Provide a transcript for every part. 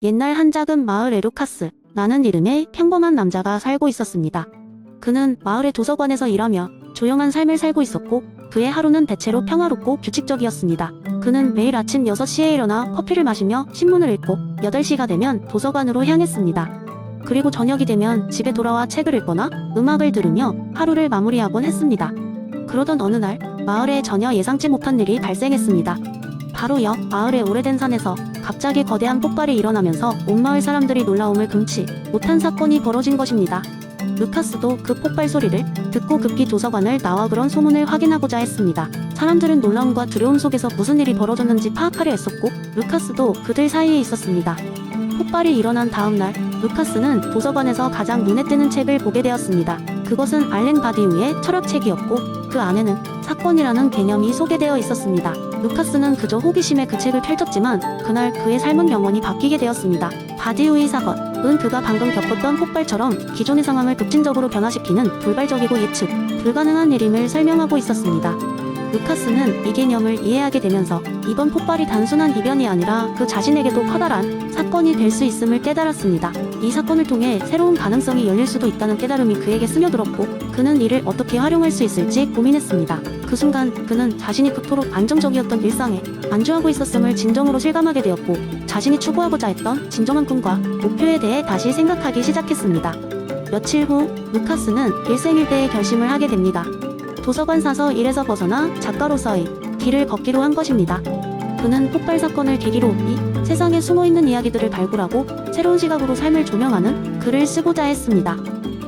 옛날 한 작은 마을에 루카스, 라는 이름의 평범한 남자가 살고 있었습니다. 그는 마을의 도서관에서 일하며 조용한 삶을 살고 있었고 그의 하루는 대체로 평화롭고 규칙적이었습니다. 그는 매일 아침 6시에 일어나 커피를 마시며 신문을 읽고 8시가 되면 도서관으로 향했습니다. 그리고 저녁이 되면 집에 돌아와 책을 읽거나 음악을 들으며 하루를 마무리하곤 했습니다. 그러던 어느 날 마을에 전혀 예상치 못한 일이 발생했습니다. 바로 옆 마을의 오래된 산에서 갑자기 거대한 폭발이 일어나면서 온 마을 사람들이 놀라움을 금치 못한 사건이 벌어진 것입니다. 루카스도 그 폭발 소리를 듣고 급히 도서관을 나와 그런 소문을 확인하고자 했습니다. 사람들은 놀라움과 두려움 속에서 무슨 일이 벌어졌는지 파악하려 했었고 루카스도 그들 사이에 있었습니다. 폭발이 일어난 다음 날 루카스는 도서관에서 가장 눈에 띄는 책을 보게 되었습니다. 그것은 알렌 바디우의 철학책이었고 그 안에는 사건이라는 개념이 소개되어 있었습니다. 루카스는 그저 호기심에 그 책을 펼쳤지만 그날 그의 삶은 영원히 바뀌게 되었습니다. 바디우의 사건은 그가 방금 겪었던 폭발처럼 기존의 상황을 급진적으로 변화시키는 돌발적이고 예측 불가능한 일임을 설명하고 있었습니다. 루카스는 이 개념을 이해하게 되면서 이번 폭발이 단순한 이변이 아니라 그 자신에게도 커다란 사건이 될 수 있음을 깨달았습니다. 이 사건을 통해 새로운 가능성이 열릴 수도 있다는 깨달음이 그에게 스며들었고 그는 이를 어떻게 활용할 수 있을지 고민했습니다. 그 순간 그는 자신이 그토록 안정적이었던 일상에 안주하고 있었음을 진정으로 실감하게 되었고 자신이 추구하고자 했던 진정한 꿈과 목표에 대해 다시 생각하기 시작했습니다. 며칠 후 루카스는 일생일대의 결심을 하게 됩니다. 도서관 사서 일에서 벗어나 작가로서의 길을 걷기로 한 것입니다. 그는 폭발 사건을 계기로 이 세상에 숨어있는 이야기들을 발굴하고 새로운 시각으로 삶을 조명하는 글을 쓰고자 했습니다.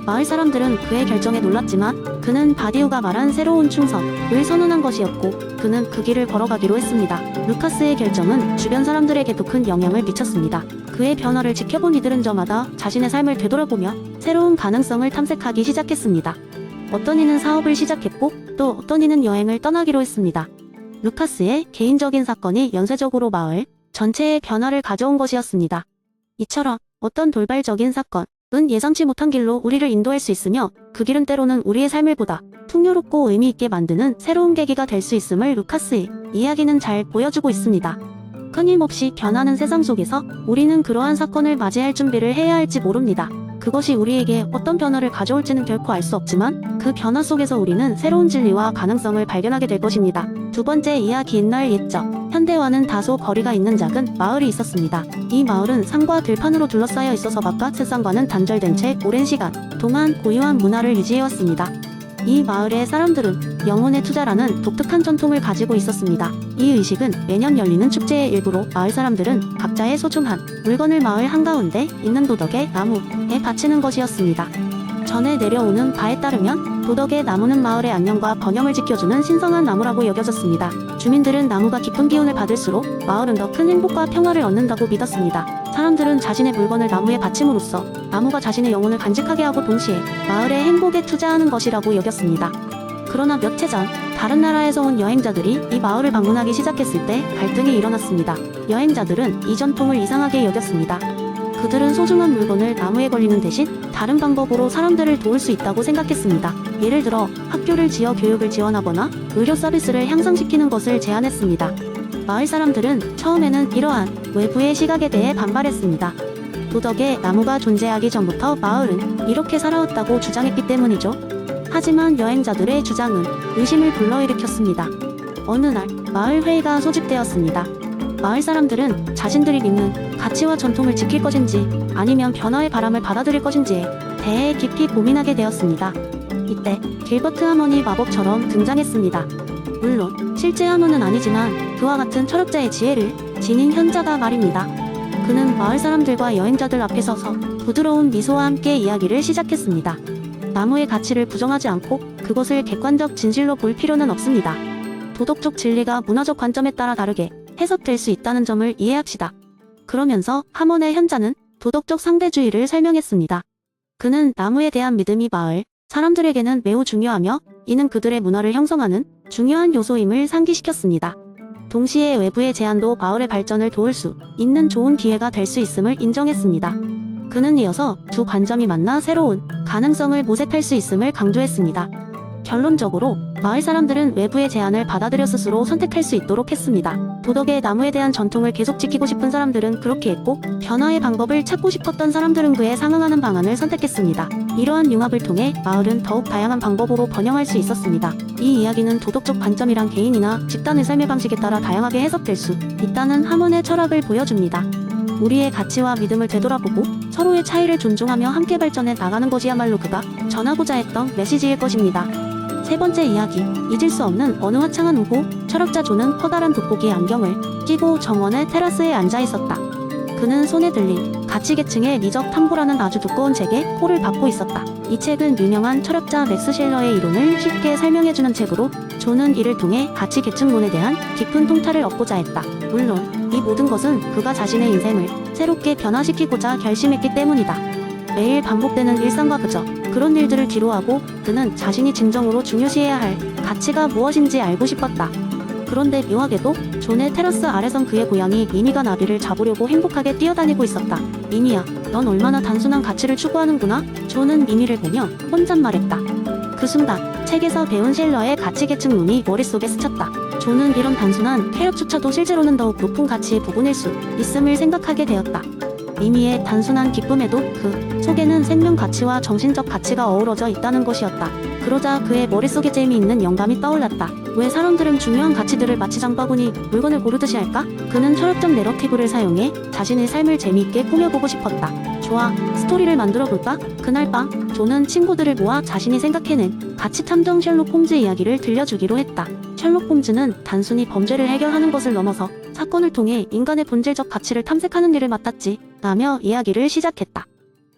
마을 사람들은 그의 결정에 놀랐지만 그는 바디우가 말한 새로운 충성을 선언한 것이었고 그는 그 길을 걸어가기로 했습니다. 루카스의 결정은 주변 사람들에게도 큰 영향을 미쳤습니다. 그의 변화를 지켜본 이들은 저마다 자신의 삶을 되돌아보며 새로운 가능성을 탐색하기 시작했습니다. 어떤 이는 사업을 시작했고 또 어떤 이는 여행을 떠나기로 했습니다. 루카스의 개인적인 사건이 연쇄적으로 마을 전체의 변화를 가져온 것이었습니다. 이처럼 어떤 돌발적인 사건은 예상치 못한 길로 우리를 인도할 수 있으며 그 길은 때로는 우리의 삶을 보다 풍요롭고 의미 있게 만드는 새로운 계기가 될 수 있음을 루카스의 이야기는 잘 보여주고 있습니다. 끊임없이 변하는 세상 속에서 우리는 그러한 사건을 맞이할 준비를 해야 할지 모릅니다. 그것이 우리에게 어떤 변화를 가져올지는 결코 알 수 없지만 그 변화 속에서 우리는 새로운 진리와 가능성을 발견하게 될 것입니다. 두 번째 이야기 옛날 옛적 현대와는 다소 거리가 있는 작은 마을이 있었습니다. 이 마을은 산과 들판으로 둘러싸여 있어서 바깥 세상과는 단절된 채 오랜 시간 동안 고유한 문화를 유지해왔습니다. 이 마을의 사람들은 영혼의 투자라는 독특한 전통을 가지고 있었습니다. 이 의식은 매년 열리는 축제의 일부로 마을 사람들은 각자의 소중한 물건을 마을 한가운데 있는 도덕의 나무에 바치는 것이었습니다. 전해 내려오는 바에 따르면 도덕의 나무는 마을의 안녕과 번영을 지켜주는 신성한 나무라고 여겨졌습니다. 주민들은 나무가 깊은 기운을 받을수록 마을은 더 큰 행복과 평화를 얻는다고 믿었습니다. 사람들은 자신의 물건을 나무에 바침으로써 나무가 자신의 영혼을 간직하게 하고 동시에 마을의 행복에 투자하는 것이라고 여겼습니다. 그러나 몇 해 전 다른 나라에서 온 여행자들이 이 마을을 방문하기 시작했을 때 갈등이 일어났습니다. 여행자들은 이 전통을 이상하게 여겼습니다. 그들은 소중한 물건을 나무에 걸리는 대신 다른 방법으로 사람들을 도울 수 있다고 생각했습니다. 예를 들어 학교를 지어 교육을 지원하거나 의료 서비스를 향상시키는 것을 제안했습니다. 마을 사람들은 처음에는 이러한 외부의 시각에 대해 반발했습니다. 도덕의 나무가 존재하기 전부터 마을은 이렇게 살아왔다고 주장했기 때문이죠. 하지만 여행자들의 주장은 의심을 불러일으켰습니다. 어느 날 마을 회의가 소집되었습니다. 마을 사람들은 자신들이 믿는 가치와 전통을 지킬 것인지 아니면 변화의 바람을 받아들일 것인지에 대해 깊이 고민하게 되었습니다. 이때 길버트 하먼이 마법처럼 등장했습니다. 물론 실제 하먼은 아니지만 그와 같은 철학자의 지혜를 지닌 현자가 말입니다. 그는 마을 사람들과 여행자들 앞에 서서 부드러운 미소와 함께 이야기를 시작했습니다. 나무의 가치를 부정하지 않고 그것을 객관적 진실로 볼 필요는 없습니다. 도덕적 진리가 문화적 관점에 따라 다르게 해석될 수 있다는 점을 이해합시다. 그러면서 하먼의 현자는 도덕적 상대주의를 설명했습니다. 그는 나무에 대한 믿음이 마을 사람들에게는 매우 중요하며 이는 그들의 문화를 형성하는 중요한 요소임을 상기시켰습니다. 동시에 외부의 제안도 마을의 발전을 도울 수 있는 좋은 기회가 될 수 있음을 인정했습니다. 그는 이어서 두 관점이 만나 새로운 가능성을 모색할 수 있음을 강조했습니다. 결론적으로 마을 사람들은 외부의 제안을 받아들여 스스로 선택할 수 있도록 했습니다. 도덕의 나무에 대한 전통을 계속 지키고 싶은 사람들은 그렇게 했고, 변화의 방법을 찾고 싶었던 사람들은 그에 상응하는 방안을 선택했습니다. 이러한 융합을 통해 마을은 더욱 다양한 방법으로 번영할 수 있었습니다. 이 이야기는 도덕적 관점이란 개인이나 집단의 삶의 방식에 따라 다양하게 해석될 수 있다는 하몬의 철학을 보여줍니다. 우리의 가치와 믿음을 되돌아보고 서로의 차이를 존중하며 함께 발전해 나가는 것이야말로 그가 전하고자 했던 메시지일 것입니다. 세 번째 이야기, 잊을 수 없는 어느 화창한 오후, 철학자 존은 커다란 돋보기 안경을 끼고 정원의 테라스에 앉아 있었다. 그는 손에 들린 가치계층의 미적 탐구라는 아주 두꺼운 책에 코를 박고 있었다. 이 책은 유명한 철학자 맥스 셸러의 이론을 쉽게 설명해주는 책으로 존은 이를 통해 가치계층론에 대한 깊은 통찰을 얻고자 했다. 물론 이 모든 것은 그가 자신의 인생을 새롭게 변화시키고자 결심했기 때문이다. 매일 반복되는 일상과 그저 그런 일들을 뒤로하고 그는 자신이 진정으로 중요시해야 할 가치가 무엇인지 알고 싶었다. 그런데 묘하게도 존의 테라스 아래선 그의 고양이 미미가 나비를 잡으려고 행복하게 뛰어다니고 있었다. 미미야, 넌 얼마나 단순한 가치를 추구하는구나? 존은 미미를 보며 혼잣말했다. 그 순간 책에서 배운 셸러의 가치계층론이 머릿속에 스쳤다. 존은 이런 단순한 쾌락조차도 실제로는 더욱 높은 가치의 부분일 수 있음을 생각하게 되었다. 미미의 단순한 기쁨에도 그 속에는 생명 가치와 정신적 가치가 어우러져 있다는 것이었다. 그러자 그의 머릿속에 재미있는 영감이 떠올랐다. 왜 사람들은 중요한 가치들을 마치 장바구니 물건을 고르듯이 할까? 그는 철학적 내러티브를 사용해 자신의 삶을 재미있게 꾸며보고 싶었다. 좋아, 스토리를 만들어볼까? 그날 밤 존은 친구들을 모아 자신이 생각해낸 가치 탐정 셜록 홈즈 이야기를 들려주기로 했다. 셜록 홈즈는 단순히 범죄를 해결하는 것을 넘어서 사건을 통해 인간의 본질적 가치를 탐색하는 일을 맡았지 라며 이야기를 시작했다.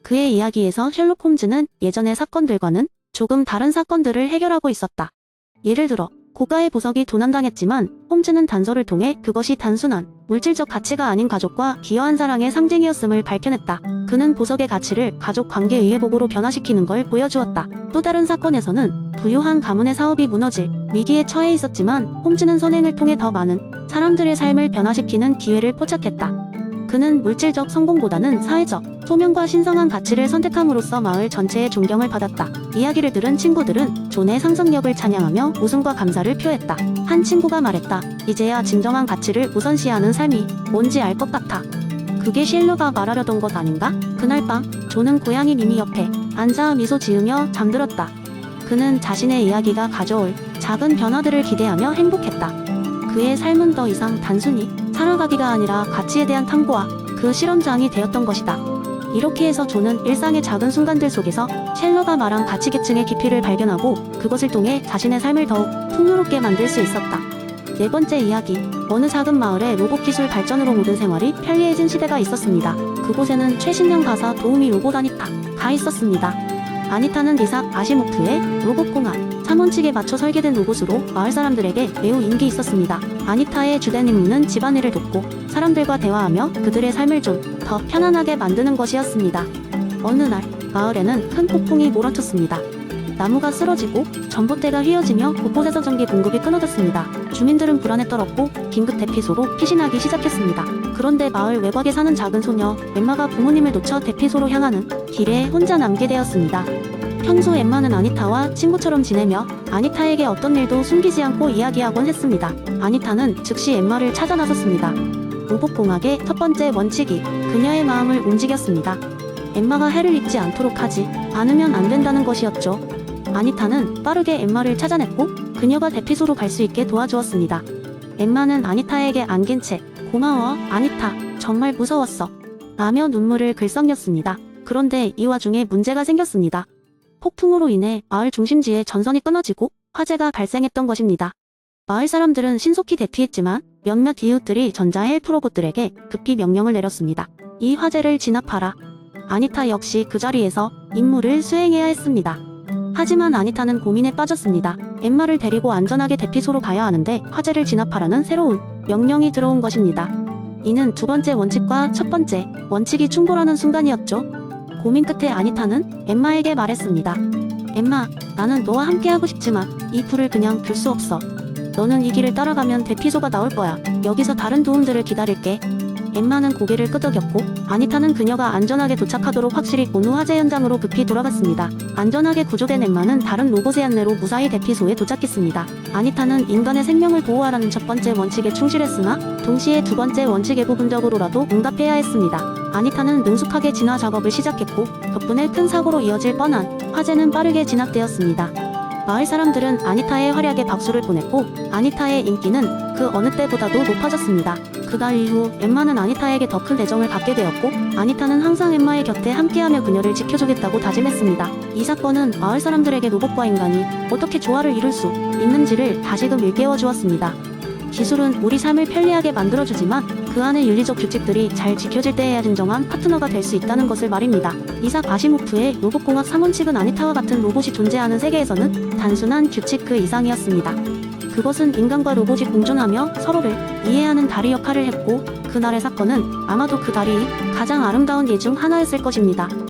그의 이야기에서 셜록 홈즈는 예전의 사건들과는 조금 다른 사건들을 해결하고 있었다. 예를 들어 고가의 보석이 도난당했지만 홈즈는 단서를 통해 그것이 단순한 물질적 가치가 아닌 가족과 기여한 사랑의 상징이었음을 밝혀냈다. 그는 보석의 가치를 가족 관계 의회복으로 변화시키는 걸 보여주었다. 또 다른 사건에서는 부유한 가문의 사업이 무너질 위기에 처해 있었지만 홈즈는 선행을 통해 더 많은 사람들의 삶을 변화시키는 기회를 포착했다. 그는 물질적 성공보다는 사회적 소명과 신성한 가치를 선택함으로써 마을 전체의 존경을 받았다. 이야기를 들은 친구들은 존의 상상력을 찬양하며 웃음과 감사를 표했다. 한 친구가 말했다. 이제야 진정한 가치를 우선시하는 삶이 뭔지 알 것 같아. 그게 셸러가 말하려던 것 아닌가? 그날 밤 존은 고양이 미미 옆에 앉아 미소 지으며 잠들었다. 그는 자신의 이야기가 가져올 작은 변화들을 기대하며 행복했다. 그의 삶은 더 이상 단순히 살아가기가 아니라 가치에 대한 탐구와 그 실험장이 되었던 것이다. 이렇게 해서 존은 일상의 작은 순간들 속에서 셸러가 말한 가치계층의 깊이를 발견하고 그것을 통해 자신의 삶을 더욱 풍요롭게 만들 수 있었다. 네 번째 이야기, 어느 작은 마을에 로봇 기술 발전으로 모든 생활이 편리해진 시대가 있었습니다. 그곳에는 최신형 가사 도우미 로봇 아니타가 있었습니다. 아니타는 이삭 아시모프의 로봇공학 3원칙에 맞춰 설계된 로봇으로 마을 사람들에게 매우 인기 있었습니다. 아니타의 주된 임무는 집안일을 돕고 사람들과 대화하며 그들의 삶을 좀 더 편안하게 만드는 것이었습니다. 어느 날 마을에는 큰 폭풍이 몰아쳤습니다. 나무가 쓰러지고 전봇대가 휘어지며 곳곳에서 전기 공급이 끊어졌습니다. 주민들은 불안에 떨었고 긴급 대피소로 피신하기 시작했습니다. 그런데 마을 외곽에 사는 작은 소녀 엠마가 부모님을 놓쳐 대피소로 향하는 길에 혼자 남게 되었습니다. 평소 엠마는 아니타와 친구처럼 지내며 아니타에게 어떤 일도 숨기지 않고 이야기하곤 했습니다. 아니타는 즉시 엠마를 찾아 나섰습니다. 로봇공학의 첫 번째 원칙이 그녀의 마음을 움직였습니다. 엠마가 해를 입지 않도록 하지 않으면 안 된다는 것이었죠. 아니타는 빠르게 엠마를 찾아냈고 그녀가 대피소로 갈 수 있게 도와주었습니다. 엠마는 아니타에게 안긴 채 고마워 아니타 정말 무서웠어 라며 눈물을 글썽였습니다. 그런데 이 와중에 문제가 생겼습니다. 폭풍으로 인해 마을 중심지에 전선이 끊어지고 화재가 발생했던 것입니다. 마을 사람들은 신속히 대피했지만 몇몇 이웃들이 전자헬프 로봇들에게 급히 명령을 내렸습니다. 이 화재를 진압하라. 아니타 역시 그 자리에서 임무를 수행해야 했습니다. 하지만 아니타는 고민에 빠졌습니다. 엠마를 데리고 안전하게 대피소로 가야 하는데 화재를 진압하라는 새로운 명령이 들어온 것입니다. 이는 두 번째 원칙과 첫 번째 원칙이 충돌하는 순간이었죠. 고민 끝에 아니타는 엠마에게 말했습니다. 엠마, 나는 너와 함께하고 싶지만 이 불을 그냥 둘 수 없어. 너는 이 길을 따라가면 대피소가 나올 거야. 여기서 다른 도움들을 기다릴게. 엠마는 고개를 끄덕였고 아니타는 그녀가 안전하게 도착하도록 확실히 본 후 화재 현장으로 급히 돌아갔습니다. 안전하게 구조된 엠마는 다른 로봇의 안내로 무사히 대피소에 도착했습니다. 아니타는 인간의 생명을 보호하라는 첫 번째 원칙에 충실했으나 동시에 두 번째 원칙에 부분적으로라도 응답해야 했습니다. 아니타는 능숙하게 진화 작업을 시작했고 덕분에 큰 사고로 이어질 뻔한 화재는 빠르게 진압되었습니다. 마을 사람들은 아니타의 활약에 박수를 보냈고 아니타의 인기는 그 어느 때보다도 높아졌습니다. 그날 이후 엠마는 아니타에게 더 큰 애정을 갖게 되었고 아니타는 항상 엠마의 곁에 함께하며 그녀를 지켜주겠다고 다짐했습니다. 이 사건은 마을 사람들에게 로봇과 인간이 어떻게 조화를 이룰 수 있는지를 다시금 일깨워 주었습니다. 기술은 우리 삶을 편리하게 만들어주지만 그 안에 윤리적 규칙들이 잘 지켜질 때에야 진정한 파트너가 될 수 있다는 것을 말입니다. 이삭 아시모프의 로봇공학 상원칙은 아니타와 같은 로봇이 존재하는 세계에서는 단순한 규칙 그 이상이었습니다. 그것은 인간과 로봇이 공존하며 서로를 이해하는 다리 역할을 했고 그날의 사건은 아마도 그 다리의 가장 아름다운 예 중 하나였을 것입니다.